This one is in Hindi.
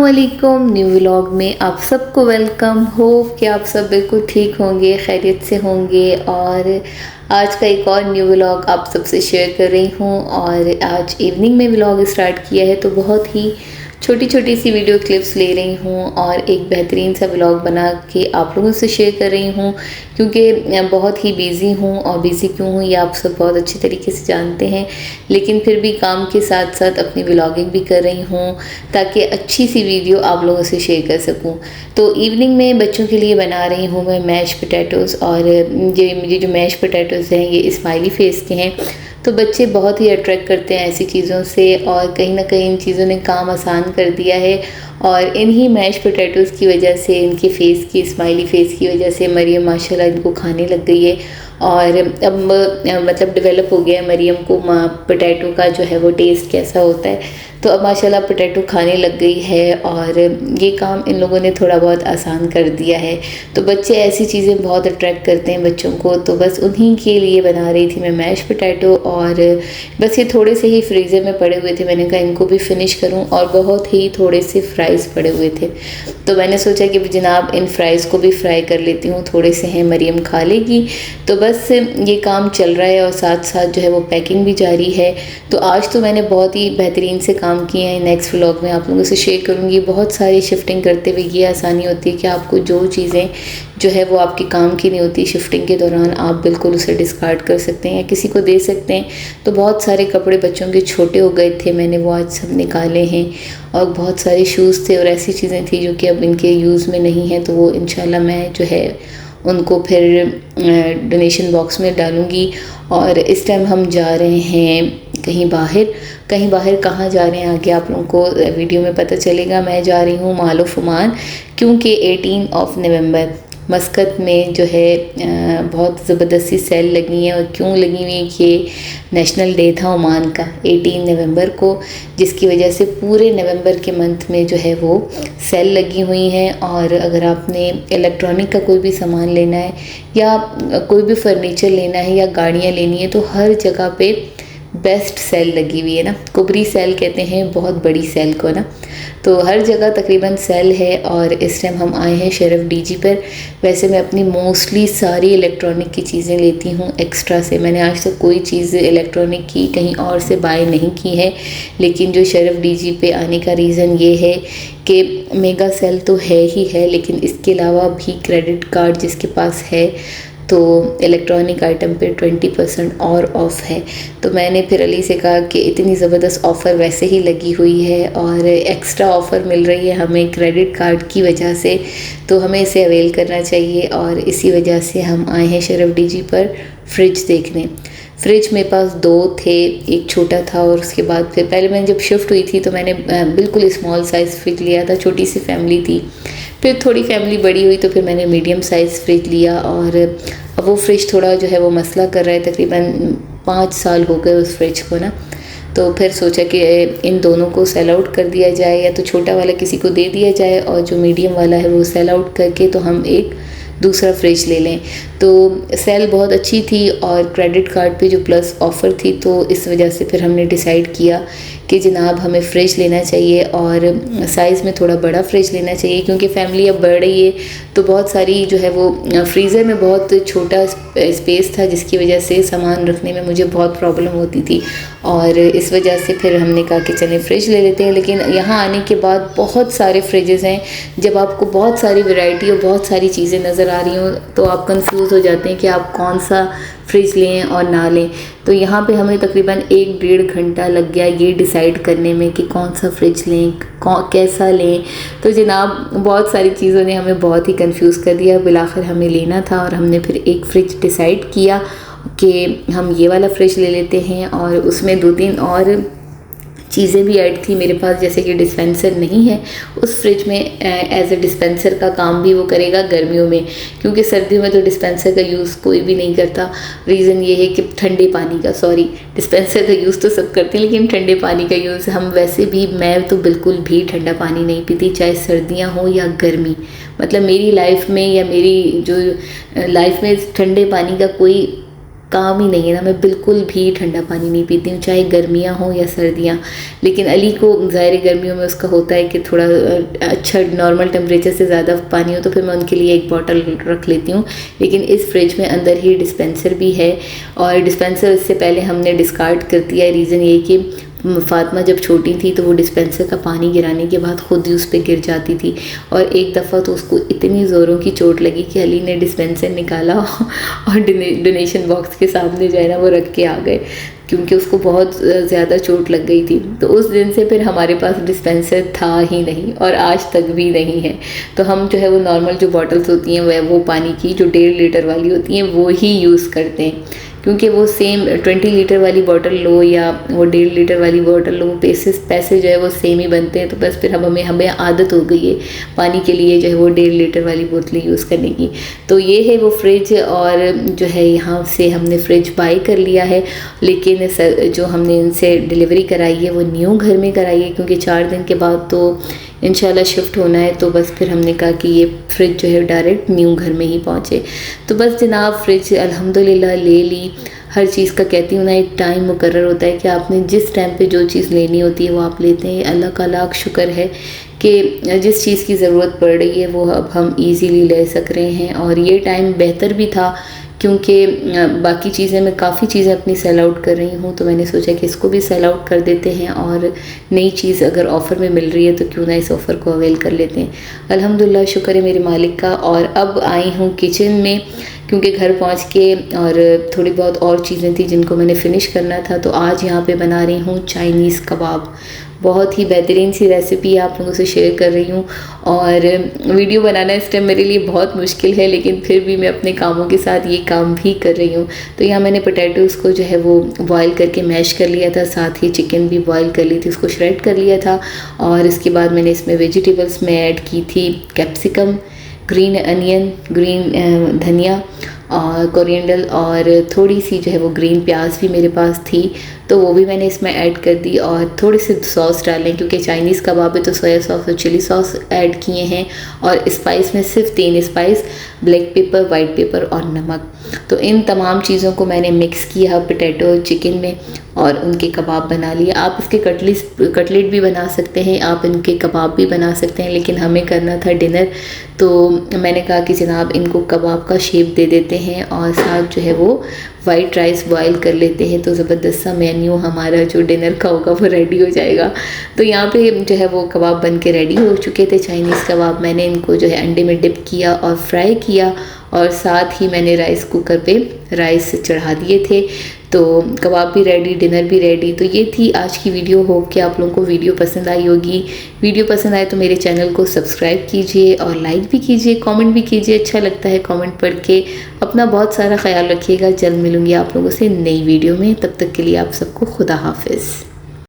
अस्सलामुअलैकुम। न्यू व्लॉग में आप सबको वेलकम। होप कि आप सब बिल्कुल ठीक होंगे, खैरियत से होंगे। और आज का एक और न्यू व्लॉग आप सबसे शेयर कर रही हूँ। और आज इवनिंग में व्लॉग स्टार्ट किया है, तो बहुत ही छोटी छोटी सी वीडियो क्लिप्स ले रही हूँ और एक बेहतरीन सा व्लॉग बना के आप लोगों से शेयर कर रही हूँ, क्योंकि बहुत ही बिज़ी हूँ। और बिज़ी क्यों हूँ ये आप सब बहुत अच्छी तरीके से जानते हैं, लेकिन फिर भी काम के साथ साथ अपनी व्लॉगिंग भी कर रही हूँ ताकि अच्छी सी वीडियो आप लोगों से शेयर कर सकूँ। तो इवनिंग में बच्चों के लिए बना रही हूँ मैं मैश पोटैटोज़। और ये मुझे जो मैश पोटैटोज़ हैं ये स्माइली फेस के हैं, तो बच्चे बहुत ही अट्रैक्ट करते हैं ऐसी चीज़ों से। और कहीं ना कहीं इन चीज़ों ने काम आसान कर दिया है। और इन्हीं मैश पोटैटोज़ की वजह से, इनके फेस की, स्माइली फेस की वजह से मरियम माशाल्लाह इनको खाने लग गई है। और अब मतलब डेवलप हो गया है मरियम को पोटैटो का जो है वो टेस्ट कैसा होता है। तो अब माशाल्लाह पोटैटो खाने लग गई है और ये काम इन लोगों ने थोड़ा बहुत आसान कर दिया है। तो बच्चे ऐसी चीज़ें बहुत अट्रैक्ट करते हैं बच्चों को, तो बस उन्हीं के लिए बना रही थी मैं मैश पोटैटो। और बस ये थोड़े से ही फ्रीज़र में पड़े हुए थे, मैंने कहा इनको भी फिनिश करूं। और बहुत ही थोड़े से फ्राइज़ पड़े हुए थे, तो मैंने सोचा कि जनाब इन फ्राइज़ को भी फ्राई कर लेती हूँ, थोड़े से हैं मरियम खा लेगी। तो बस ये काम चल रहा है और साथ साथ जो है वो पैकिंग भी जारी है। तो आज तो मैंने बहुत ही बेहतरीन से काम किए हैं। नेक्स्ट व्लॉग में आप लोगों से शेयर करूँगी। बहुत सारी शिफ्टिंग करते हुए ये आसानी होती है कि आपको जो चीज़ें जो है वो आपके काम की नहीं होती, शिफ्टिंग के दौरान आप बिल्कुल उसे डिस्कार्ड कर सकते हैं या किसी को दे सकते हैं। तो बहुत सारे कपड़े बच्चों के छोटे हो गए थे, मैंने वो आज सब निकाले हैं। और बहुत सारे शूज़ थे और ऐसी चीज़ें थी जो कि अब इनके यूज़ में नहीं है, तो वो इंशाल्लाह मैं जो है उनको फिर डोनेशन बॉक्स में डालूँगी। और इस टाइम हम जा रहे हैं कहीं बाहर कहाँ जा रहे हैं आगे आप लोगों को वीडियो में पता चलेगा। मैं जा रही हूँ माल ऑफ ओमान, क्योंकि 18 नवंबर मस्कत में जो है बहुत ज़बरदस्ती सेल लगी हैं। और क्यों लगी हुई कि नेशनल डे था ओमान का 18 नवंबर को, जिसकी वजह से पूरे नवंबर के मंथ में जो है वो सेल लगी हुई हैं। और अगर आपने इलेक्ट्रॉनिक का कोई भी सामान लेना है या कोई भी फर्नीचर लेना है या गाड़ियाँ लेनी है, तो हर जगह पे बेस्ट सेल लगी हुई है ना, कुबरी सेल कहते हैं बहुत बड़ी सेल को ना। तो हर जगह तकरीबन सेल है। और इस टाइम हम आए हैं शरफ डीजी पर। वैसे मैं अपनी मोस्टली सारी इलेक्ट्रॉनिक की चीज़ें लेती हूँ एक्स्ट्रा से, मैंने आज तक कोई चीज़ इलेक्ट्रॉनिक की कहीं और से बाय नहीं की है। लेकिन जो शरफ डीजी पे आने का रीज़न ये है कि मेगा सेल तो है ही है, लेकिन इसके अलावा भी क्रेडिट कार्ड जिसके पास है तो इलेक्ट्रॉनिक आइटम पे 20% और ऑफ़ है। तो मैंने फिर अली से कहा कि इतनी ज़बरदस्त ऑफ़र वैसे ही लगी हुई है और एक्स्ट्रा ऑफ़र मिल रही है हमें क्रेडिट कार्ड की वजह से, तो हमें इसे अवेल करना चाहिए। और इसी वजह से हम आए हैं शरफ डीजी पर फ्रिज देखने। फ्रिज मेरे पास 2 थे, एक छोटा था और उसके बाद फिर पहले मैंने जब शिफ्ट हुई थी तो मैंने बिल्कुल स्मॉल साइज़ फ्रिज लिया था, छोटी सी फैमिली थी। फिर थोड़ी फैमिली बड़ी हुई तो फिर मैंने मीडियम साइज़ फ्रिज लिया। और अब वो फ्रिज थोड़ा जो है वो मसला कर रहा है, तकरीबन 5 साल हो गए उस फ्रिज को ना। तो फिर सोचा कि इन दोनों को सेल आउट कर दिया जाए, या तो छोटा वाला किसी को दे दिया जाए और जो मीडियम वाला है वो सेल आउट करके तो हम एक दूसरा फ्रिज ले लें। तो सेल बहुत अच्छी थी और क्रेडिट कार्ड पे जो प्लस ऑफ़र थी, तो इस वजह से फिर हमने डिसाइड किया कि जनाब हमें फ़्रिज लेना चाहिए और साइज़ में थोड़ा बड़ा फ्रिज लेना चाहिए, क्योंकि फ़ैमिली अब बढ़ रही है। तो बहुत सारी जो है वो फ्रीज़र में बहुत छोटा स्पेस था, जिसकी वजह से सामान रखने में मुझे बहुत प्रॉब्लम होती थी। और इस वजह से फिर हमने कहा कि चलें फ़्रिज ले लेते हैं। लेकिन यहाँ आने के बाद बहुत सारे फ्रिजेज़ हैं, जब आपको बहुत सारी वैरायटी और बहुत सारी चीज़ें नज़र आ रही हों तो आप कंफ्यूज हो जाते हैं कि आप कौन सा फ्रिज लें और ना लें। तो यहाँ पे हमें तकरीबन 1-1.5 घंटा लग गया ये डिसाइड करने में कि कौन सा फ्रिज लें, कैसा लें। तो जनाब बहुत सारी चीज़ों ने हमें बहुत ही कंफ्यूज कर दिया। बिलाखिर हमें लेना था और हमने फिर एक फ़्रिज डिसाइड किया कि हम ये वाला फ़्रिज ले लेते हैं। और उसमें 2-3 और चीज़ें भी ऐड थी मेरे पास, जैसे कि डिस्पेंसर नहीं है उस फ्रिज में, एज ए डिस्पेंसर का काम भी वो करेगा गर्मियों में, क्योंकि सर्दियों में तो डिस्पेंसर का यूज़ कोई भी नहीं करता। रीज़न ये है कि ठंडे पानी का, डिस्पेंसर का यूज़ तो सब करते हैं, लेकिन ठंडे पानी का यूज़ हम वैसे भी, मैं तो बिल्कुल भी ठंडा पानी नहीं पीती, चाहे सर्दियाँ हो या गर्मी। मतलब मेरी लाइफ में या मेरी जो लाइफ में ठंडे पानी का कोई काम ही नहीं है ना, मैं बिल्कुल भी ठंडा पानी नहीं पीती हूँ, चाहे गर्मियाँ हों या सर्दियाँ। लेकिन अली को ज़ाहिर गर्मियों में उसका होता है कि थोड़ा अच्छा नॉर्मल टेम्परेचर से ज़्यादा पानी हो, तो फिर मैं उनके लिए एक बॉटल रख लेती हूँ। लेकिन इस फ्रिज में अंदर ही डिस्पेंसर भी है, और डिस्पेंसर इससे पहले हमने डिस्कार्ड कर दिया है। रीज़न ये कि फ़ातिमा जब छोटी थी तो वो डिस्पेंसर का पानी गिराने के बाद ख़ुद ही उस पर गिर जाती थी, और एक दफ़ा तो उसको इतनी ज़ोरों की चोट लगी कि अली ने डिस्पेंसर निकाला और डोनेशन बॉक्स के सामने जो है ना वो रख के आ गए, क्योंकि उसको बहुत ज़्यादा चोट लग गई थी। तो उस दिन से फिर हमारे पास डिस्पेंसर था ही नहीं, और आज तक भी नहीं है। तो हम जो है वो नॉर्मल जो बॉटल्स होती हैं वह वो पानी की जो 1.5 लीटर वाली होती हैं वो ही यूज़ करते हैं, क्योंकि वो सेम 20 लीटर वाली बॉटल लो या वो 1.5 लीटर वाली बॉटल लो, पैसे जो है वो सेम ही बनते हैं। तो बस फिर हमें आदत हो गई है पानी के लिए जो है वो 1.5 लीटर वाली बोतलें यूज़ करने की। तो ये है वो फ्रिज, और जो है यहाँ से हमने फ्रिज बाई कर लिया है, लेकिन जो हमने इनसे डिलीवरी कराई है वो न्यू घर में कराई है, क्योंकि 4 दिन के बाद तो इंशाल्लाह शिफ्ट होना है। तो बस फिर हमने कहा कि ये फ्रिज जो है डायरेक्ट न्यू घर में ही पहुँचे। तो बस जनाब फ्रिज अल्हम्दुलिल्लाह ले ली। हर चीज़ का कहती हूँ ना एक टाइम मुकर्रर होता है कि आपने जिस टाइम पे जो चीज़ लेनी होती है वो आप लेते हैं। अल्लाह का लाख शुक्र है कि जिस चीज़ की ज़रूरत पड़ रही है वो अब हम इजीली ले सक रहे हैं, और ये टाइम बेहतर भी था, क्योंकि बाकी चीज़ें मैं काफ़ी चीज़ें अपनी सेल आउट कर रही हूँ। तो मैंने सोचा कि इसको भी सेल आउट कर देते हैं, और नई चीज़ अगर ऑफ़र में मिल रही है तो क्यों ना इस ऑफ़र को अवेल कर लेते हैं। अल्हम्दुलिल्लाह शुक्र है मेरे मालिक का। और अब आई हूँ किचन में, क्योंकि घर पहुँच के और थोड़ी बहुत और चीज़ें थी जिनको मैंने फ़िनिश करना था। तो आज यहाँ पे बना रही हूँ चाइनीज़ कबाब। बहुत ही बेहतरीन सी रेसिपी आप लोगों से शेयर कर रही हूँ, और वीडियो बनाना इस टाइम मेरे लिए बहुत मुश्किल है, लेकिन फिर भी मैं अपने कामों के साथ ये काम भी कर रही हूँ। तो यहाँ मैंने पोटैटोज़ को जो है वो बॉयल करके मैश कर लिया था, साथ ही चिकन भी बॉयल कर ली थी, उसको श्रेड कर लिया था। और इसके बाद मैंने इसमें वेजिटेबल्स में ऐड की थी कैप्सिकम, ग्रीन अनियन, ग्रीन धनिया और कोरिएंडर, और थोड़ी सी जो है वो ग्रीन प्याज भी मेरे पास थी, तो वो भी मैंने इसमें ऐड कर दी। और थोड़ी सी सॉस डालें, क्योंकि चाइनीज़ कबाब है तो सोया सॉस और चिली सॉस ऐड किए हैं। और स्पाइस में सिर्फ 3 spice, black pepper, white paper और नमक। तो इन तमाम चीज़ों को मैंने मिक्स किया पोटैटो चिकन में, और उनके कबाब बना लिए। आप इसके कटलेट भी बना सकते हैं, आप इनके कबाब भी बना सकते हैं, लेकिन हमें करना था डिनर, तो मैंने कहा कि जनाब इनको कबाब का शेप दे देते हैं, और साथ जो है वो वाइट राइस बॉयल कर लेते हैं। तो ज़बरदस्त सा मेन्यू हमारा जो डिनर का होगा वो रेडी हो जाएगा। तो यहाँ पे जो है वो कबाब बन के रेडी हो चुके थे, चाइनीज़ कबाब। मैंने इनको जो है अंडे में डिप किया और फ्राई किया, और साथ ही मैंने राइस कुकर पे राइस चढ़ा दिए थे। तो कबाब भी रेडी, डिनर भी रेडी। तो ये थी आज की वीडियो। होप कि आप लोगों को वीडियो पसंद आई होगी। वीडियो पसंद आए तो मेरे चैनल को सब्सक्राइब कीजिए और लाइक भी कीजिए, कमेंट भी कीजिए, अच्छा लगता है कमेंट पढ़ के। अपना बहुत सारा ख्याल रखिएगा। जल्द मिलूँगी आप लोगों से नई वीडियो में, तब तक के लिए आप सबको खुदा हाफिज़।